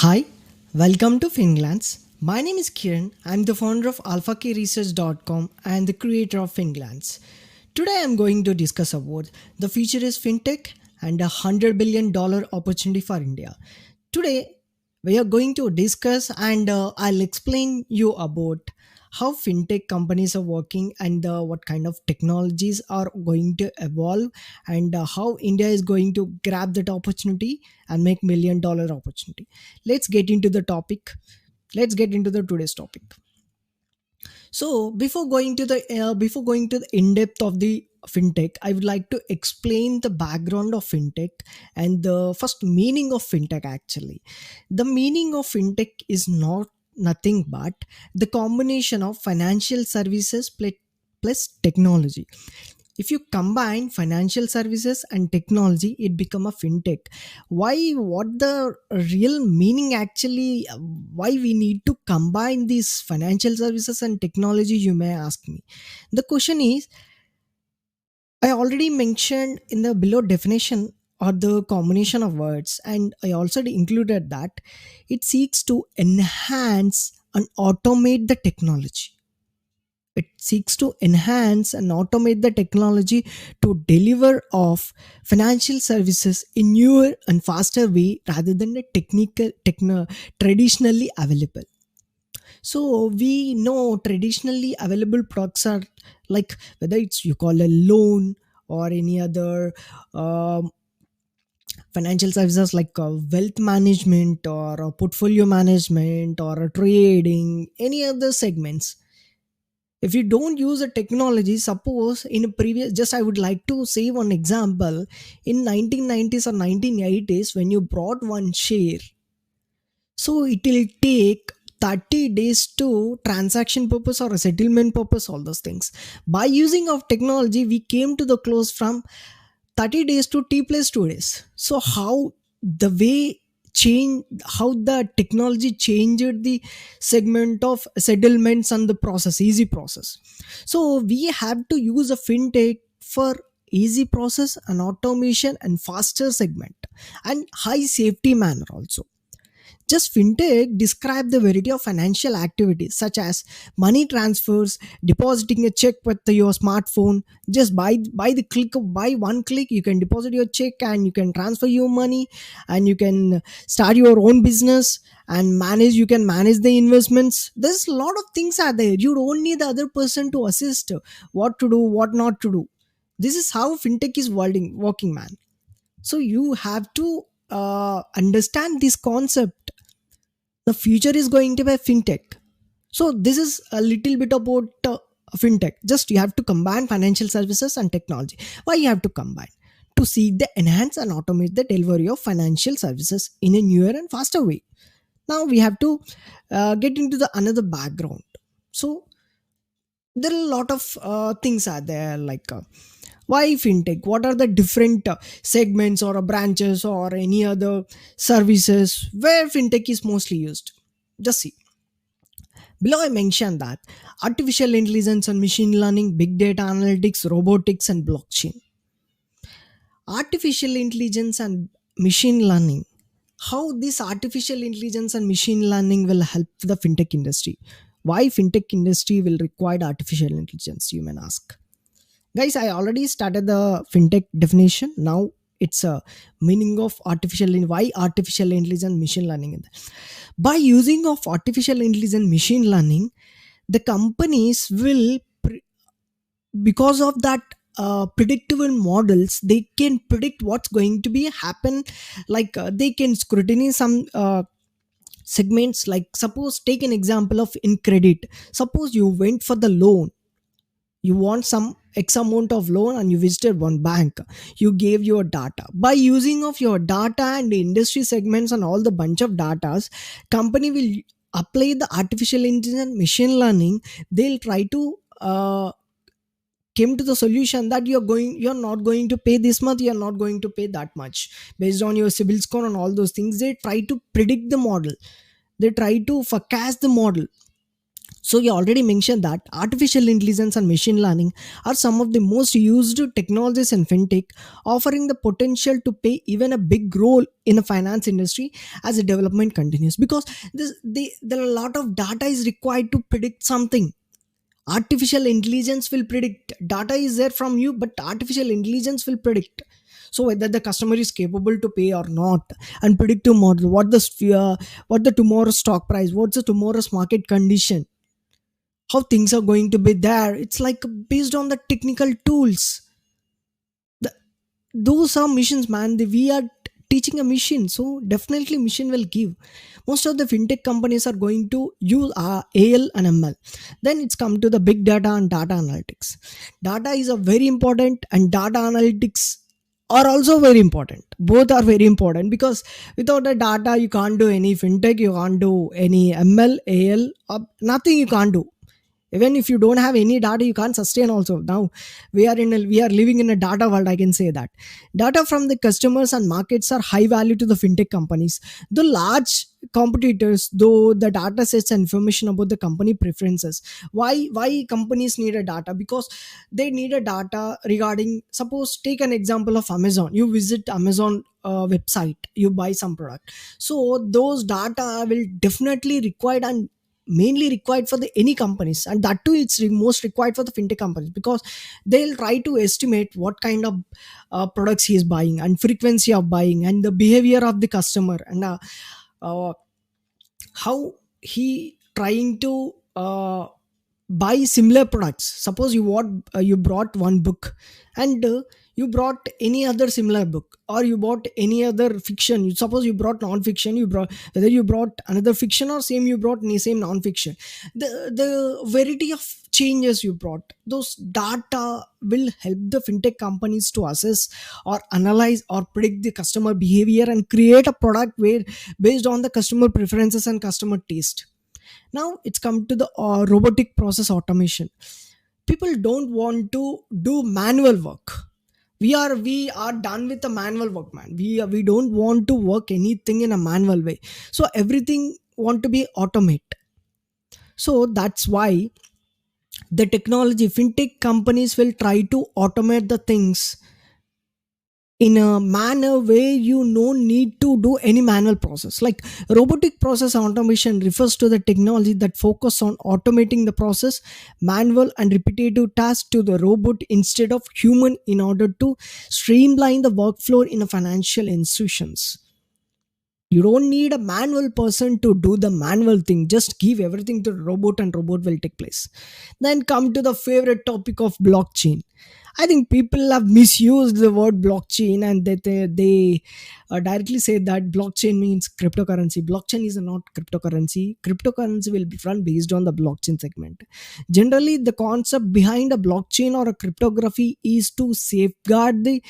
Hi, welcome to Finglance. My name is Kiran. I'm the founder of alphakresearch.com and the creator of Finglance. Today I'm going to discuss about the future is fintech and $100 billion opportunity for India. Today we are going to discuss and I'll explain you about how fintech companies are working and what kind of technologies are going to evolve and how India is going to grab that opportunity and make $1 million opportunity. Let's get into the topic. Let's get into the today's topic. So before going to the in depth of the fintech, I would like to explain the background of fintech and the first meaning of fintech. Actually, the meaning of fintech is not nothing but the combination of financial services plus technology. If you combine financial services and technology, it become a fintech. Why? What the real meaning actually? Why we need to combine these financial services and technology, you may ask me. The question is, I already mentioned in the below definition or the combination of words, and I also included that it seeks to enhance and automate the technology. It seeks to enhance and automate the technology to deliver of financial services in newer and faster way rather than the traditionally available. So we know traditionally available products are like, whether it's you call a loan or any other um, financial services like wealth management or portfolio management or trading, any other segments. If you don't use a technology, suppose in a previous, just I would like to say one example. In 1990s or 1980s, when you brought one share, so it will take 30 days to transaction purpose or a settlement purpose, all those things. By using of technology, we came to the close from 30 days to t plus 2 days. So how the way change, how the technology changed the segment of settlements and the process, easy process. So we have to use a fintech for easy process and automation and faster segment and high safety manner also. Just fintech describe the variety of financial activities such as money transfers, depositing a check with your smartphone. Just by one click, you can deposit your check and you can transfer your money, and you can start your own business and manage. You can manage the investments. There's a lot of things are there. You don't need the other person to assist what to do, what not to do. This is how fintech is working, man. So you have to understand this concept. The future is going to be fintech. So this is a little bit about fintech. Just you have to combine financial services and technology. Why you have to combine? To see the enhance and automate the delivery of financial services in a newer and faster way. Now we have to get into the another background. So there are a lot of things are there, like why fintech, what are the different segments or branches or any other services where fintech is mostly used. Just see, below I mentioned that artificial intelligence and machine learning, big data analytics, robotics and blockchain. Artificial intelligence and machine learning, how this artificial intelligence and machine learning will help the fintech industry. Why fintech industry will require artificial intelligence, you may ask. Guys, I already started the fintech definition. Now it's a meaning of why artificial intelligence machine learning. By using of artificial intelligence machine learning, the companies will because of that predictable models, they can predict what's going to be happen. Like they can scrutinize some segments. Like suppose take an example of in credit. Suppose you went for the loan, you want some x amount of loan and you visited one bank. You gave your data. By using of your data and the industry segments and all the bunch of datas, company will apply the artificial intelligence machine learning. They'll try to came to the solution that you're not going to pay this month, you're not going to pay that much, based on your civil score and all those things. They try to predict the model, they try to forecast the model. So you already mentioned that artificial intelligence and machine learning are some of the most used technologies in fintech, offering the potential to play even a big role in the finance industry as the development continues. Because there are a lot of data is required to predict something. Artificial intelligence will predict. Data is there from you, but artificial intelligence will predict. So whether the customer is capable to pay or not, and predictive model, what the tomorrow's stock price, what's the tomorrow's market condition, how things are going to be there. It's like based on the technical tools. the, those are missions, man. We are teaching a mission, so definitely mission will give. Most of the fintech companies are going to use al and ml. Then it's come to the big data and data analytics. Data is a very important, and data analytics are also very important. Both are very important, because without the data you can't do any fintech, you can't do any ml al, nothing you can't do. Even if you don't have any data, you can't sustain also. Now we are living in a data world, I can say that. Data from the customers and markets are high value to the fintech companies. The large competitors, though, the data sets and information about the company preferences. Why companies need a data? Because they need a data regarding, suppose take an example of Amazon. You visit Amazon website, you buy some product. So those data will definitely required, and mainly required for the any companies, and that too it's most required for the fintech companies, because they'll try to estimate what kind of products he is buying, and frequency of buying, and the behavior of the customer, and uh, how he trying to buy similar products. Suppose you brought one book, and you brought any other similar book, or you bought any other fiction. Suppose you brought non-fiction, you brought, whether you brought another fiction or same you brought any same non-fiction, the variety of changes you brought, those data will help the fintech companies to assess or analyze or predict the customer behavior, and create a product where based on the customer preferences and customer taste. Now it's come to the robotic process automation. People don't want to do manual work. We are done with the manual work, man. We don't want to work anything in a manual way. So everything want to be automate. So that's why the technology fintech companies will try to automate the things in a manner where you no need to do any manual process. Like robotic process automation refers to the technology that focus on automating the process, manual and repetitive tasks to the robot instead of human, in order to streamline the workflow in a financial institutions. You don't need a manual person to do the manual thing. Just give everything to the robot, and robot will take place. Then come to the favorite topic of blockchain. I think people have misused the word blockchain, and that they directly say that blockchain means cryptocurrency. Blockchain is not cryptocurrency. Cryptocurrency will be run based on the blockchain segment. Generally, the concept behind a blockchain or a cryptography is to safeguard the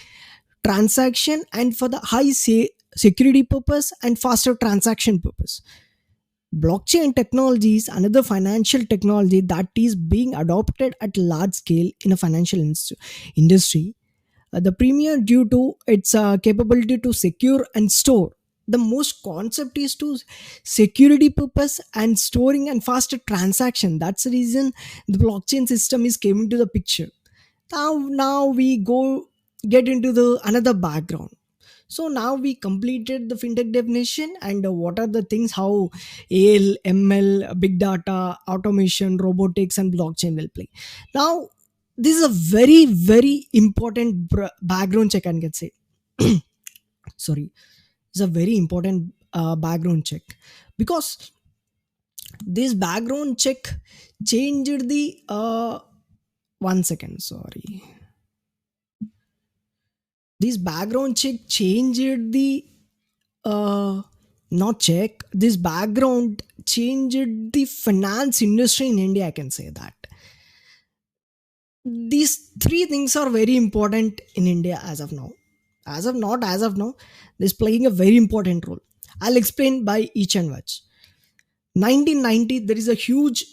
transaction, and for the security purpose and faster transaction purpose. Blockchain technology is another financial technology that is being adopted at large scale in a financial industry. The premier due to its capability to secure and store. The most concept is to security purpose and storing and faster transaction. That's the reason the blockchain system is came into the picture. Now we go get into the another background. So now we completed the fintech definition, and what are the things how al, ml, big data, automation, robotics and blockchain will play. Now this is a very very important background check, I can say. Sorry, it's a very important background check, because this background check changed the 1 second, sorry. This background check changed the not check, this background changed the finance industry in India, I can say that. These three things are very important in India as of now. As of now, this playing a very important role. I'll explain by each and which. 1990, there is a huge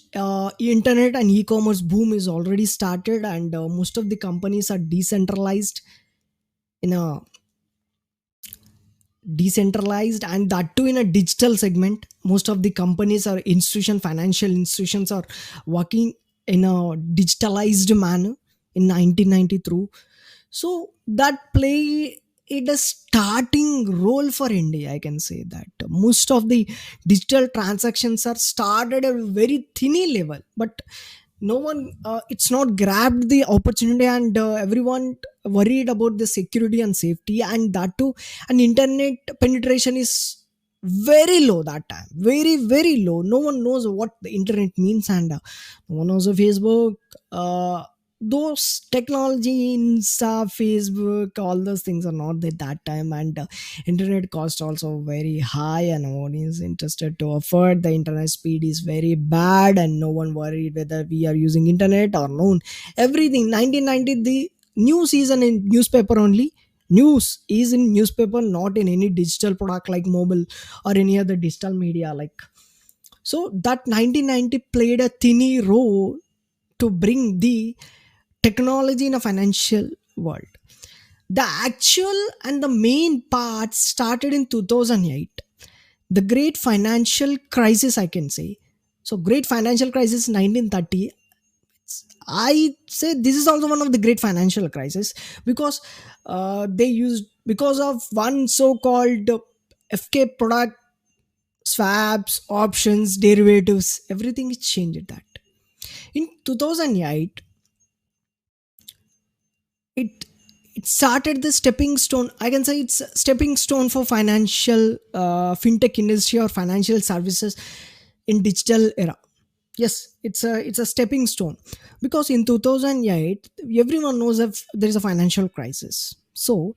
internet and e-commerce boom is already started, and most of the companies are decentralized in a decentralized, and that too in a digital segment. Most of the companies or financial institutions are working in a digitalized manner in 1990 through. So that play it a starting role for India. I can say that most of the digital transactions are started at a very tiny level, but no one it's not grabbed the opportunity, and everyone worried about the security and safety, and that too, and internet penetration is very low that time, very very low. No one knows what the internet means, and no one knows of Facebook. Those technology, Insta, Facebook, all those things are not there that time, and internet cost also very high, and no one is interested to afford. The internet speed is very bad, and no one worried whether we are using internet or no. Everything 1990, the news is in newspaper only. News is in newspaper, not in any digital product like mobile or any other digital media like. So that 1990 played a tiny role to bring the technology in a financial world. The actual and the main part started in 2008, the great financial crisis, I can say. So great financial crisis 1930, I say this is also one of the great financial crisis, because they used, because of one so called FK product, swaps, options, derivatives, everything is changed that. In 2008, it it started the stepping stone, I can say it's a stepping stone for financial fintech industry or financial services in digital era. Yes, it's a stepping stone, because in 2008 everyone knows that there is a financial crisis. So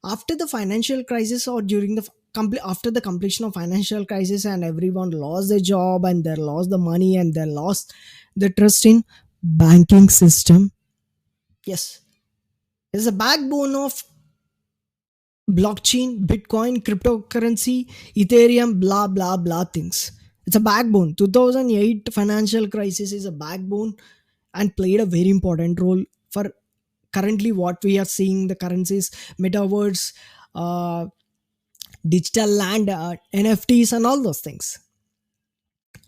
after the financial crisis, or during the after the completion of financial crisis, and everyone lost their job, and they lost the money, and they lost the trust in banking system. Yes, is a backbone of blockchain, Bitcoin, cryptocurrency, Ethereum, blah blah blah things. It's a backbone. 2008 financial crisis is a backbone, and played a very important role for currently what we are seeing, the currencies, metaverse, uh, digital land, NFTs, and all those things.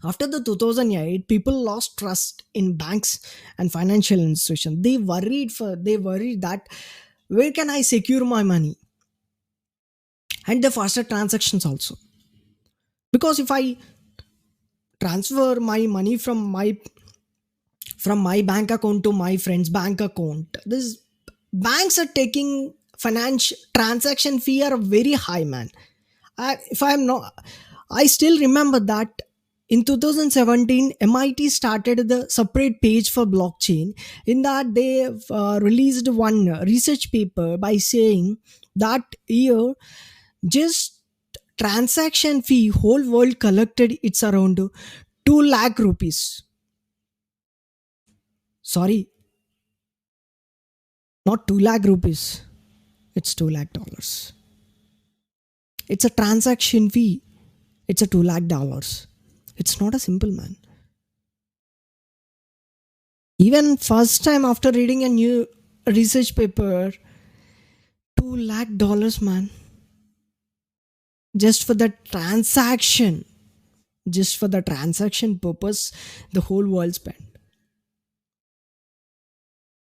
After the 2008, people lost trust in banks and financial institutions. They worried that where can I secure my money, and the faster transactions also. Because if I transfer my money from my bank account to my friend's bank account, this banks are taking financial transaction fee are very high, man. If I'm not, I still remember that in 2017 MIT started the separate page for blockchain. In that they released one research paper by saying that year, just transaction fee whole world collected, it's around 2 lakh rupees. Sorry, not 2 lakh rupees, it's 2 lakh dollars. It's a transaction fee, it's a 2 lakh dollars. It's not a simple, man. Even first time after reading a new research paper, 2 lakh dollars, man, just for the transaction, just for the transaction purpose, the whole world spent.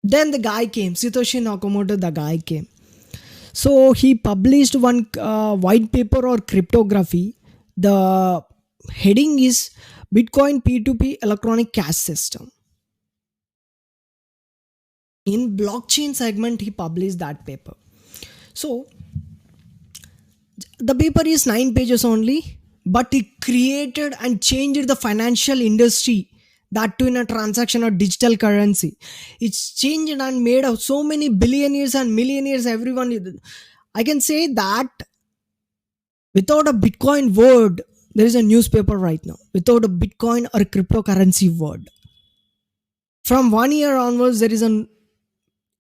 Then the guy came, Satoshi Nakamoto, the guy came. So he published one white paper or cryptography. The heading is Bitcoin P2P electronic cash system. In blockchain segment, he published that paper. So the paper is 9 pages only, but it created and changed the financial industry. That too in a transaction or digital currency. It's changed and made of so many billionaires and millionaires. Everyone, I can say that without a Bitcoin word, there is a newspaper right now. Without a Bitcoin or cryptocurrency word, from 1 year onwards, there is an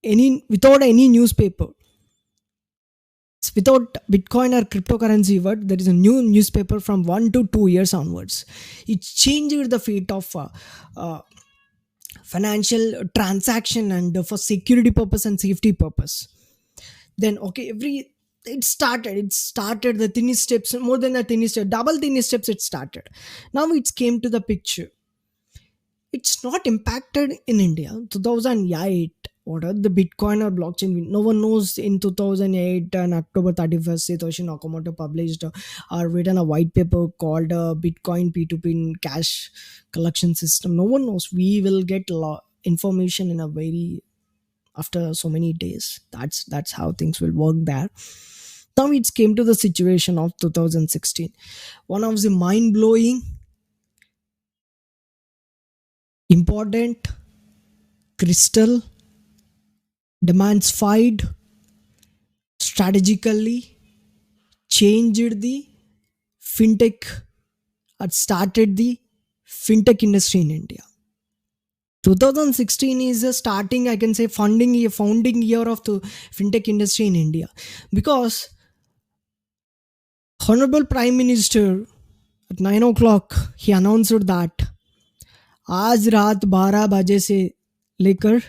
any without any newspaper. Without Bitcoin or cryptocurrency word, there is a new newspaper from 1 to 2 years onwards. It changed the fate of uh, financial transaction, and for security purpose and safety purpose. Then okay, every It started the thin steps, more than the thin step, double thin steps it started. Now it came to the picture. It's not impacted in India. 2008, what are the Bitcoin or blockchain? No one knows. In 2008 and October 31st, Satoshi Nakamoto published or written a white paper called Bitcoin P2P cash collection system. No one knows. We will get information in a very, after so many days. That's how things will work there. Now it came to the situation of 2016. One of the mind-blowing, important, crystal, demands fied, strategically changed the fintech, or started the fintech industry in India. 2016 is a starting, I can say, founding year of the fintech industry in India, because Honorable Prime Minister at 9 o'clock he announced that आज रात 12 बजे से लेकर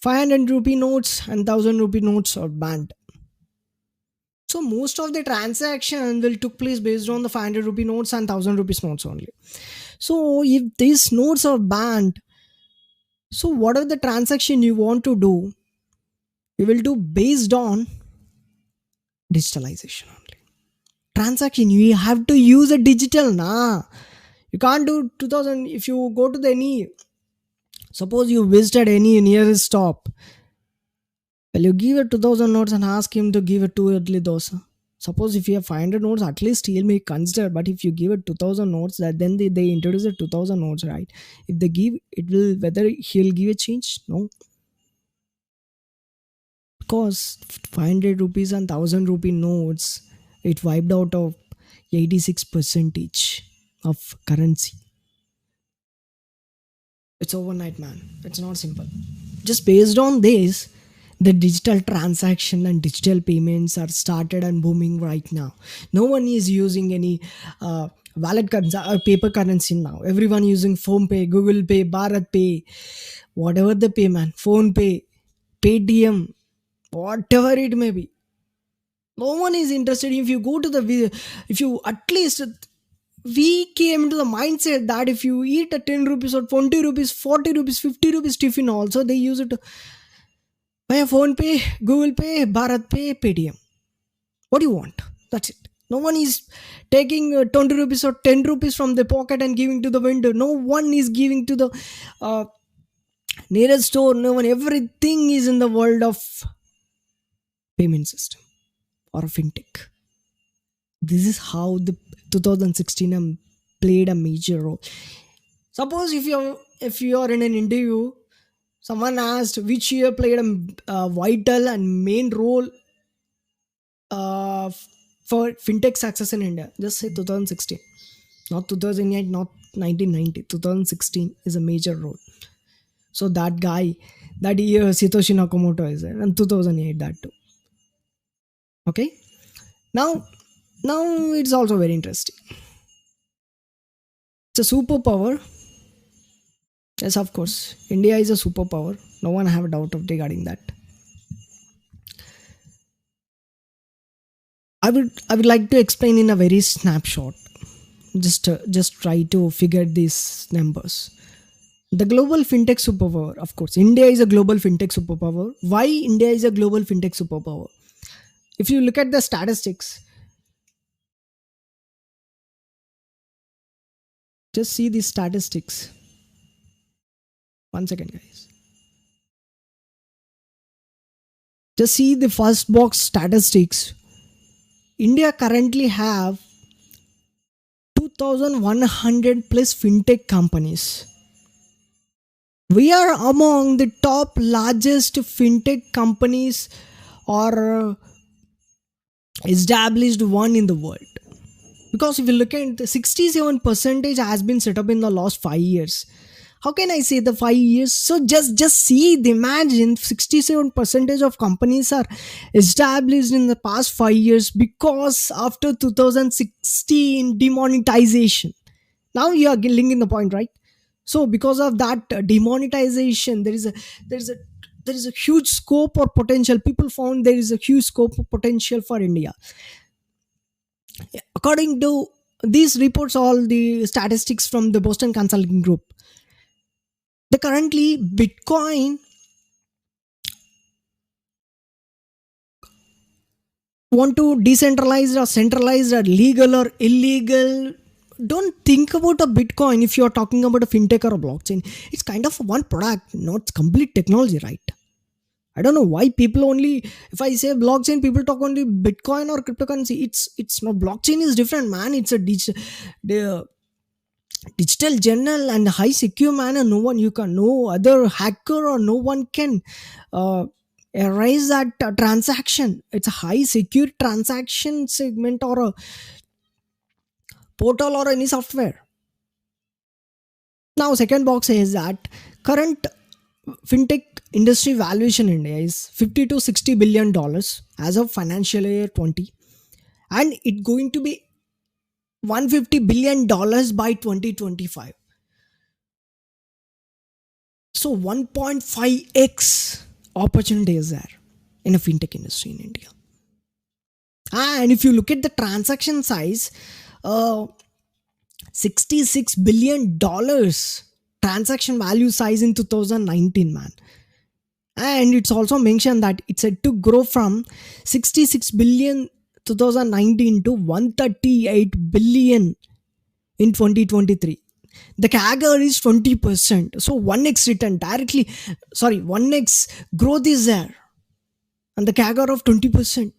500 rupee notes and 1000 rupee notes are banned. So most of the transaction will took place based on the 500 rupee notes and 1000 rupees notes only. So if these notes are banned, so whatever the transaction you want to do, you will do based on digitalization only. Transaction you have to use a digital na. You can't do 2000 if you go to the any, suppose you visited any nearest stop. Well, you give it 2000 notes and ask him to give it two idli dosa. Suppose if you have 500 notes, at least he'll may consider. But if you give it 2000 notes, that then they introduce it 2000 notes, right? If they give, it will, whether he'll give a change? No. Because 500 rupees and 1000 rupee notes, it wiped out of 86 percentage of currency. It's overnight, man. It's not simple. Just based on this, the digital transaction and digital payments are started and booming right now. No one is using any wallet currency or paper currency now. Everyone using Phone Pay, Google Pay, Bharat Pay, whatever the payment, Phone Pay, Paytm, whatever it may be. No one is interested. If you go to if you at least, we came to the mindset that if you eat a 10 rupees or 20 rupees, 40 rupees, 50 rupees tiffin also, they use it to buy a Phone Pay, Google Pay, Bharat Pay, Paytm. What do you want? That's it. No one is taking 20 rupees or 10 rupees from the pocket and giving to the vendor. No one is giving to the uh, nearest store. No one. Everything is in the world of payment system or fintech. This is how the 2016 played a major role. Suppose if you are in an interview, someone asked which year played a vital and main role uh, for fintech success in India. Just say 2016, not 2008, not 1990. 2016 is a major role. So that guy, that year, Satoshi Nakamoto is there, and 2008 that too. Okay, now it's also very interesting. It's a superpower. Yes, of course, India is a superpower. No one have a doubt of regarding that. I would like to explain in a very snapshot. Just try to figure these numbers. The global fintech superpower, of course, India is a global fintech superpower. Why India is a global fintech superpower? If you look at the statistics, just see these statistics. One second, guys. Just see the first box statistics. India currently have 2100 plus fintech companies. We are among the top largest fintech companies or established one in the world. Because if you look at the 67 percentage has been set up in the last 5 years. How can I say the 5 years? So just see, imagine 67 percentage of companies are established in the past 5 years, because after 2016 demonetization. Now you are linking the point, right? So because of that demonetization, there is a there is a huge scope or potential. People found there is a huge scope of potential for India. According to these reports, all the statistics from the Boston Consulting Group, the currently Bitcoin want to decentralize or centralize or legal or illegal. Don't think about a Bitcoin if you're talking about a fintech or a blockchain. It's kind of one product, not complete technology, right? I don't know why people only, if I say blockchain, people talk only Bitcoin or cryptocurrency. It's no, blockchain is different, man. It's a the digital journal and high secure manner. No one, you can, no other hacker or no one can uh, erase that transaction. It's a high secure transaction segment or a portal or any software. Now, second box says that current fintech industry valuation in India is 50 to 60 billion dollars as of financial year 20, and it going to be 150 billion dollars by 2025. So 1.5x opportunity is there in a fintech industry in India. And if you look at the transaction size, uh, 66 billion dollars transaction value size in 2019, man. And it's also mentioned that it's said to grow from 66 billion 2019 to 138 billion in 2023. The CAGR is 20%. So 1x return directly, sorry, 1x growth is there, and the CAGR of 20%.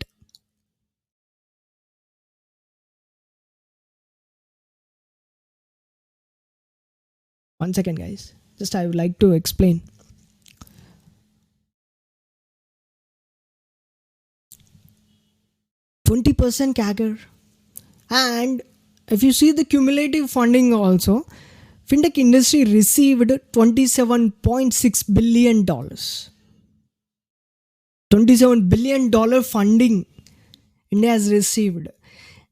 One second, guys. Just I would like to explain. 20% CAGR. And if you see the cumulative funding also, fintech industry received $27.6 billion. $27 billion funding India has received.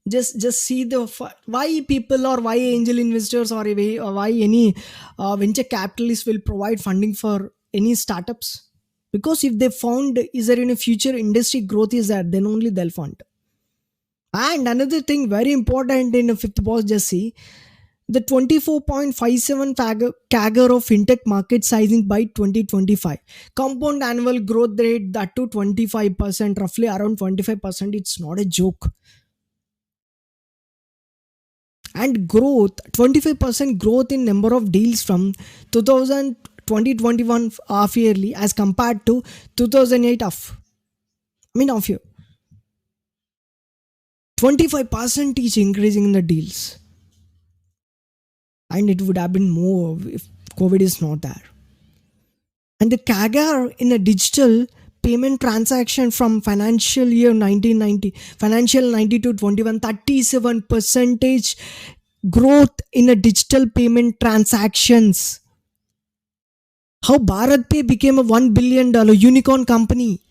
Just see the why people or why angel investors or why any venture capitalists will provide funding for any startups, because if they found is there in a future industry growth is there, then only they'll fund. And another thing very important in the fifth box, just see the 24.57 CAGR of fintech market sizing by 2025. Compound annual growth rate that to 25%, roughly around 25%. It's not a joke. And growth, 25% growth in number of deals from 2000 2021 half yearly as compared to 2008 half. I mean half year. 25% is increasing in the deals. And it would have been more if COVID is not there. And the CAGR in a digital payment transaction from financial year 1990, financial 90 to 21, 37 percentage growth in a digital payment transactions. How Bharat Pay became a $1 billion unicorn company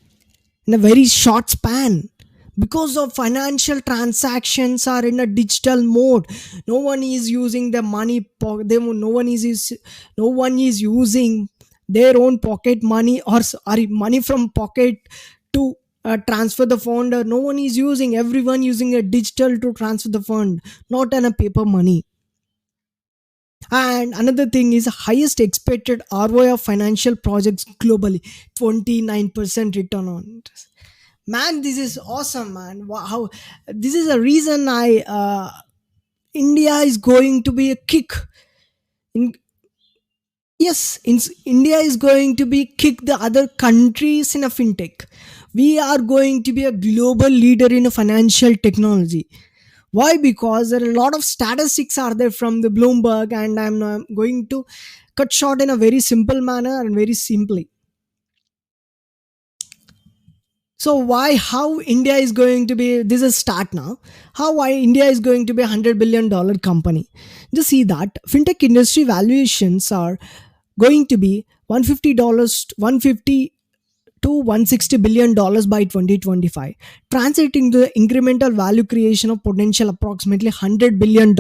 in a very short span, because of financial transactions are in a digital mode. No one is using the money no one is using their own pocket money or money from pocket to transfer the fund. No one is using, everyone using a digital to transfer the fund, not on a paper money. And another thing is highest expected ROI of financial projects globally, 29% return on interest. Man, this is awesome, man. Wow, how this is a reason I India is going to be a kick in, yes, India is going to be kick the other countries in a fintech. We are going to be a global leader in a financial technology. Why? Because there are a lot of statistics are there from the Bloomberg, and I'm going to cut short in a very simple manner and very simply. So why, how India is going to be, this is start now, how why India is going to be $100 billion company. Just see that fintech industry valuations are going to be $150, 150 to $160 billion by 2025, translating to the incremental value creation of potential approximately $100 billion.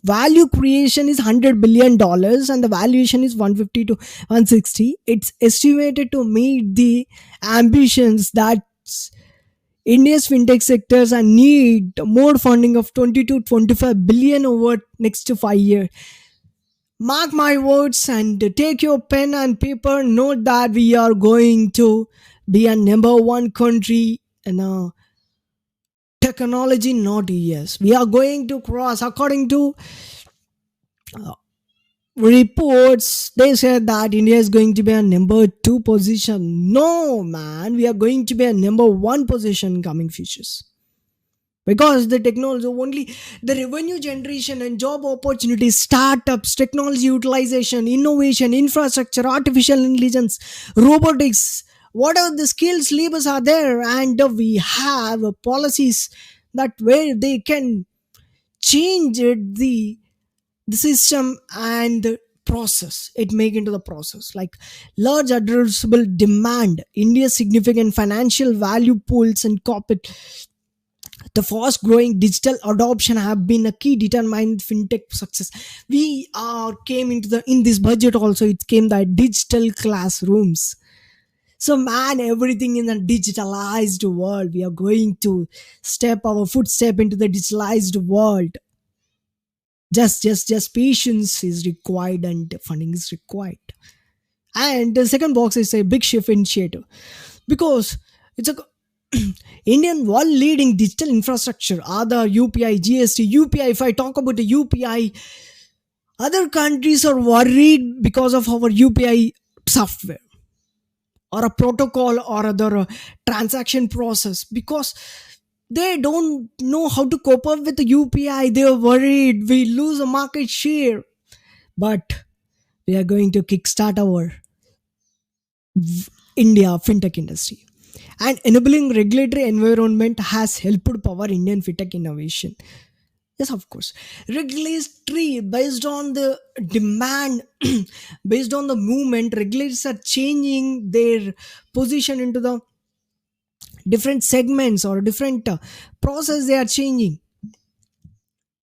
value creation is $100 billion and the valuation is 150 to 160. It's estimated to meet the ambitions that India's fintech sectors and need more funding of 20 to 25 billion over next 5 years. Mark my words and take your pen and paper. Note that we are going to be a number one country in technology, not yes. We are going to cross, according to reports, they said that India is going to be a number two position. No, man, we are going to be a number one position in coming futures. Because the technology only the revenue generation and job opportunities, startups, technology utilization, innovation, infrastructure, artificial intelligence, robotics, whatever the skills labors are there, and we have policies that where they can change it, the system and the process it make into the process, like large addressable demand, India's significant financial value pools and corporate, the fast growing digital adoption have been a key determinant fintech success. We are came into the in this budget also, it came that digital classrooms. So man, everything in a digitalized world, we are going to step our footstep into the digitalized world. Just patience is required and funding is required. And the second box is a big shift initiative, because it's a Indian world leading digital infrastructure, Aadhaar, UPI, GST, UPI. If I talk about the UPI, other countries are worried because of our UPI software or a protocol or other transaction process, because they don't know how to cope up with the UPI. They're worried we lose a market share. But we are going to kickstart our India fintech industry. And enabling regulatory environment has helped power Indian fintech innovation. Yes, of course. Regulatory based on the demand, based on the movement, regulators are changing their position into the different segments or different process they are changing.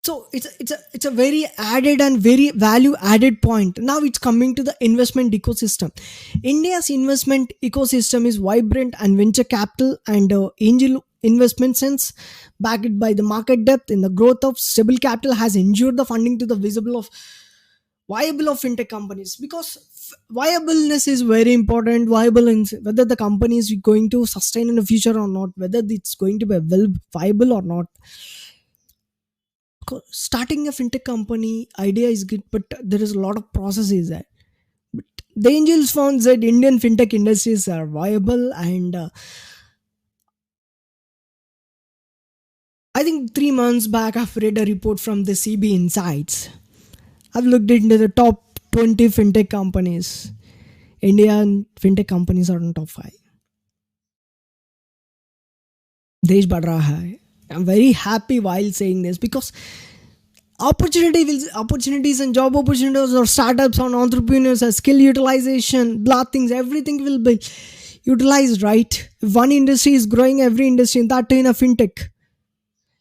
So it's a very added and very value added point. Now it's coming to the investment ecosystem. India's investment ecosystem is vibrant and venture capital and angel investment sense, backed by the market depth in the growth of stable capital, has ensured the funding to the visible of viable of fintech companies, because viableness is very important. Viable in whether the company is going to sustain in the future or not, whether it's going to be well viable or not. Starting a fintech company idea is good, but there is a lot of processes there. But the angels found that Indian fintech industries are viable, and I think 3 months back I've read a report from the CB Insights. I've looked into the top 20 fintech companies. Indian fintech companies are on top 5. देश बढ़ रहा है. I'm very happy while saying this, because opportunities and job opportunities or startups on entrepreneurs or skill utilization, blah things, everything will be utilized, right? If one industry is growing, every industry, in that in a fintech.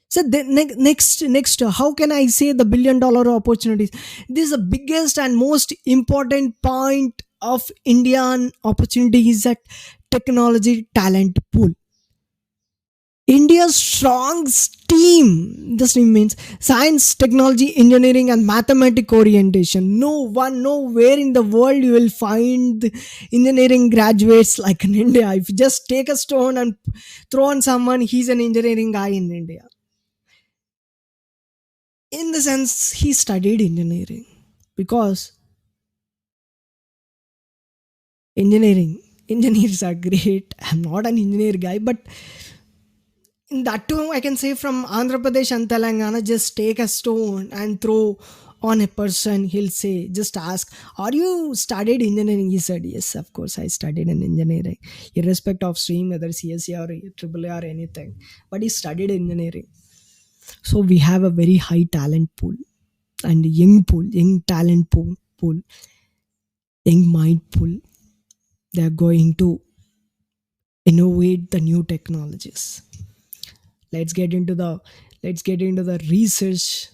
So the next, how can I say the $1 billion opportunities? This is the biggest and most important point of Indian opportunity is that technology talent pool. India's strong STEAM. The STEAM means science, technology, engineering, and mathematic orientation. Nowhere in the world you will find engineering graduates like in India. If you just take a stone and throw on someone, he's an engineering guy in India. In the sense, he studied engineering, because engineers are great. I'm not an engineer guy, but in that too, I can say from Andhra Pradesh and Telangana, just take a stone and throw on a person. He'll say, just ask, "Are you studied engineering?" He said, "Yes, of course, I studied in engineering, irrespective of stream, whether CSE or triple A or anything." But he studied engineering. So we have a very high talent pool and young talent pool, young mind pool. They are going to innovate the new technologies. let's get into the let's get into the research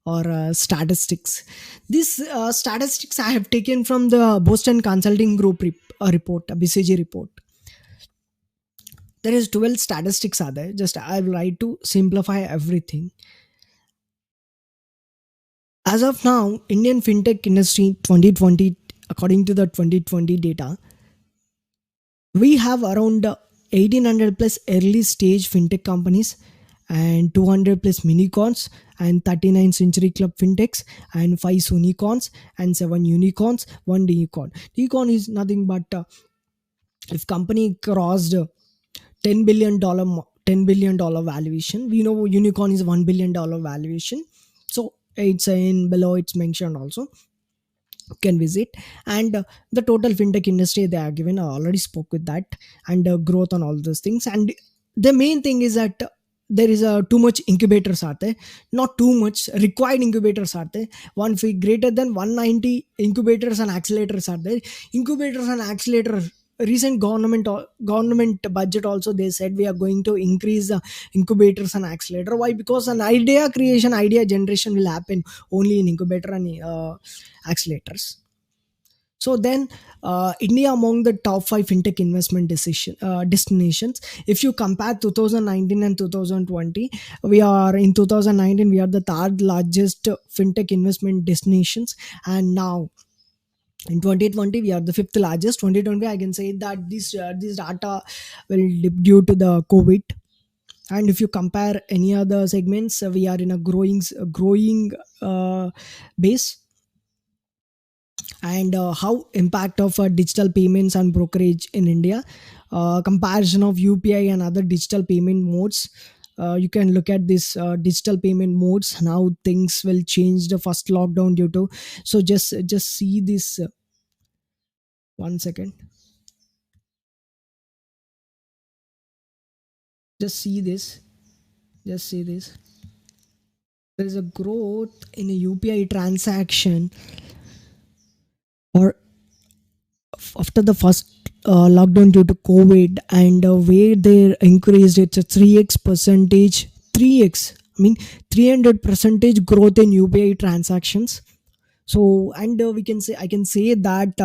or statistics. These statistics I have taken from the Boston Consulting Group report, a BCG report. There is 12 statistics are there. Just I will try to simplify everything. As of now, Indian fintech industry 2020, according to the 2020 data, we have around 1800 plus early stage fintech companies and 200 plus minicorns and 39 century club fintechs and 5 unicorns and 7 unicorns, 1 unicorn. Unicorn is nothing but if company crossed $10 billion valuation, we know unicorn is $1 billion valuation. So it's in below, it's mentioned also, can visit. And the total fintech industry they are given, I already spoke with that. And growth on all those things. And the main thing is that there is too much incubators are there, not too much required incubators are there. One fee greater than 190 incubators and accelerators are there. Incubators and accelerators, recent government budget also, they said we are going to increase the incubators and accelerator. Why? Because an idea creation, idea generation will happen only in incubator and accelerators. So then, India among the top five fintech investment destinations. If you compare 2019 and 2020, we are in 2019 we are the third largest fintech investment destinations, and now in 2020 we are the fifth largest. 2020 I can say that this data will dip due to the COVID. And if you compare any other segments, we are in a growing base. And how impact of digital payments and brokerage in India, comparison of UPI and other digital payment modes. You can look at this digital payment modes and how things will change the first lockdown due to. So just see this, 1 second, just see this, just see this. There is a growth in a UPI transaction, or after the first lockdown due to COVID, and where they increased, it's a 3x percentage, 3x, I mean 300 percentage growth in UPI transactions. So, and we can say, I can say that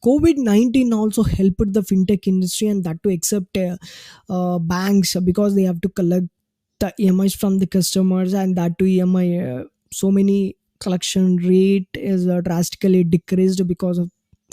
COVID-19 also helped the fintech industry, and that to accept banks, because they have to collect the EMIs from the customers, and that to EMI, so many collection rate is drastically decreased because of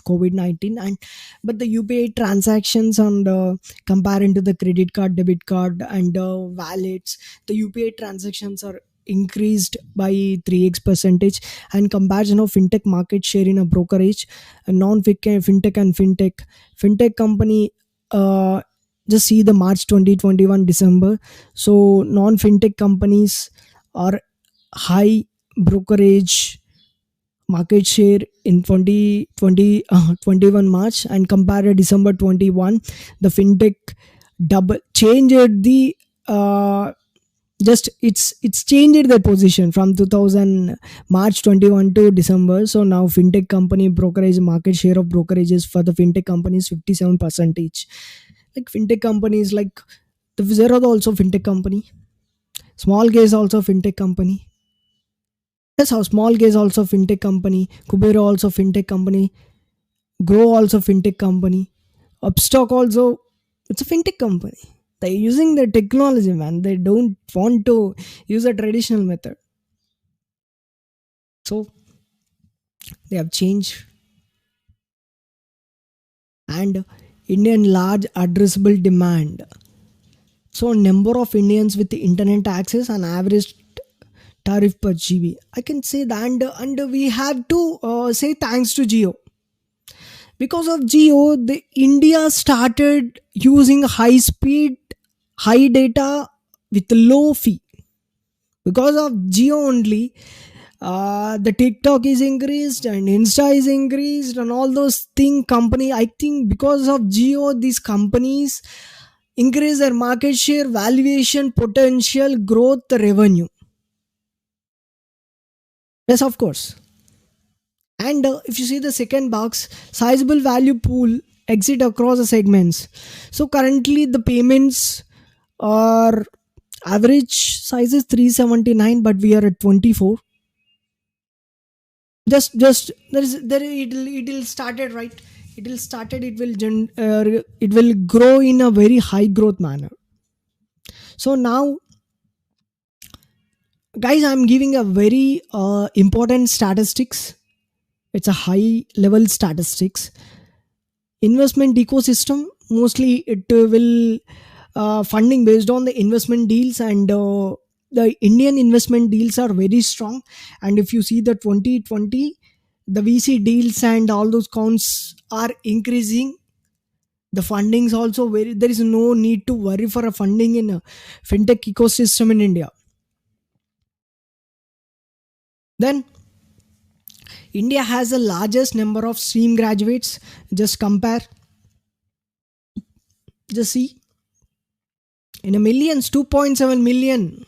COVID-19. And but the UPI transactions, and comparing to the credit card, debit card, and wallets, the UPI transactions are increased by 3x percentage. And comparison of fintech market share in a brokerage, a fintech and fintech company, uh, just see the March 2021 December. So non fintech companies are high brokerage market share in 2020, 21 March, and compare December 21, the fintech double changed the just it's changed their position from 2000 March 21 to December. So now fintech company brokerage market share of brokerages for the fintech companies 57 percentage. Like fintech companies like the Zero also fintech company, small case also fintech company. Yes, how small case also fintech company, Kubera also fintech company, Grow also fintech company, Upstock also, it's a fintech company. They're using the technology, man. They don't want to use a traditional method. So they have changed. And Indian large addressable demand. So number of Indians with the internet access and average tariff per GB. I can say that, and we have to say thanks to Geo. Because of Geo, the India started using high speed, high data with low fee. Because of Geo only, the TikTok is increased and Insta is increased and all those thing company. I think because of Geo, these companies increase their market share, valuation, potential, growth, revenue. Yes, of course. And if you see the second box, sizable value pool exit across the segments. So currently the payments are average size is 379, but we are at 24. Just there it'll started, right? It'll started, it will grow in a very high growth manner. So now, guys, I'm giving a very important statistics. It's a high level statistics. Investment ecosystem, mostly it will funding based on the investment deals, and the Indian investment deals are very strong. And if you see the 2020, the VC deals and all those counts are increasing. The fundings also very, there is no need to worry for a funding in a fintech ecosystem in India. Then India has the largest number of STEAM graduates. Just compare, just see, in a millions, 2.7 million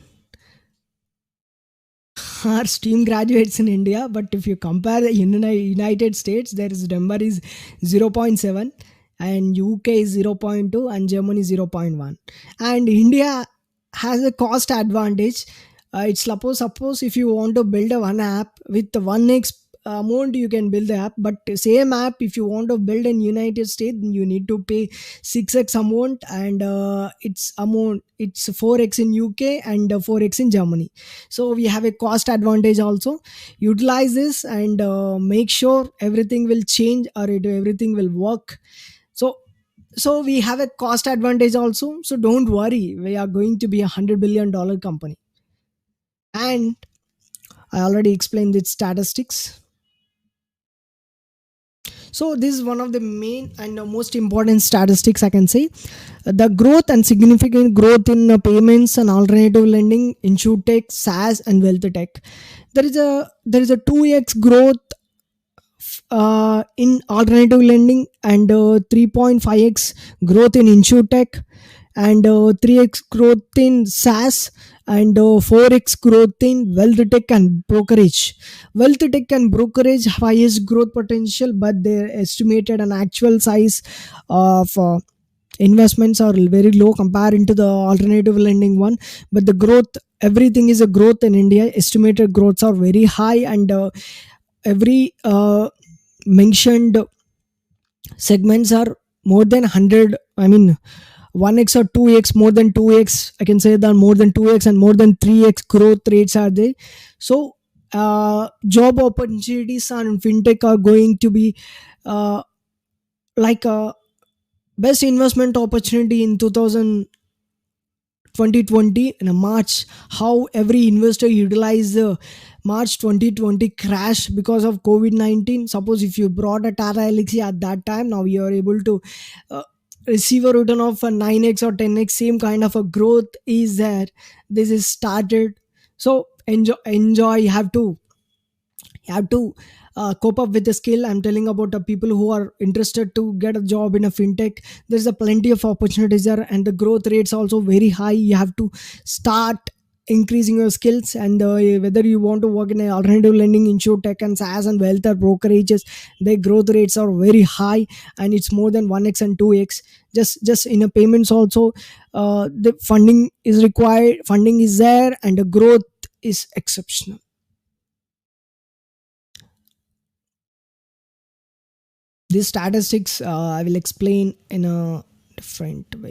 are STEAM graduates in India. But if you compare the United States, there is number is zero point 0.7, and UK is zero point 0.2, and Germany 0.1. And India has a cost advantage. It's suppose if you want to build a one app with the 1x amount, you can build the app. But same app, if you want to build in United States, you need to pay 6x amount, and it's 4x in UK and 4x in Germany. So we have a cost advantage also. Utilize this and make sure everything will change, or everything will work. So we have a cost advantage also, so don't worry, we are going to be $100 billion company. And I already explained the statistics. So this is one of the main and most important statistics, I can say. The growth and significant growth in payments and alternative lending, insurtech, SaaS, and wealth tech. There is a 2x growth in alternative lending, and 3.5x growth in insurtech, and 3x growth in SaaS, and 4x growth in wealth tech and brokerage. Wealth tech and brokerage have highest growth potential, but their estimated and actual size of investments are very low compared to the alternative lending one. But the growth, everything is a growth in India. Estimated growths are very high, and every mentioned segments are more than 100, I mean 1x or 2x, more than 2x, I can say that more than 2x and more than 3x growth rates are there. So job opportunities on fintech are going to be uh, like a best investment opportunity in 2020 in a March. How every investor utilized the March 2020 crash because of COVID-19. Suppose if you brought a Tata Elixir at that time, now you are able to uh, receive a return of a 9x or 10x. Same kind of a growth is there. This is started. So enjoy. You have to cope up with the skill. I'm telling about the people who are interested to get a job in a fintech. There's a plenty of opportunities there, and the growth rates also very high. You have to start increasing your skills. And whether you want to work in a alternative lending, insurtech, and SaaS, and wealth or brokerages, their growth rates are very high, and it's more than 1x and 2x. Just in a payments also, the funding is required, funding is there, and the growth is exceptional. These statistics I will explain in a different way.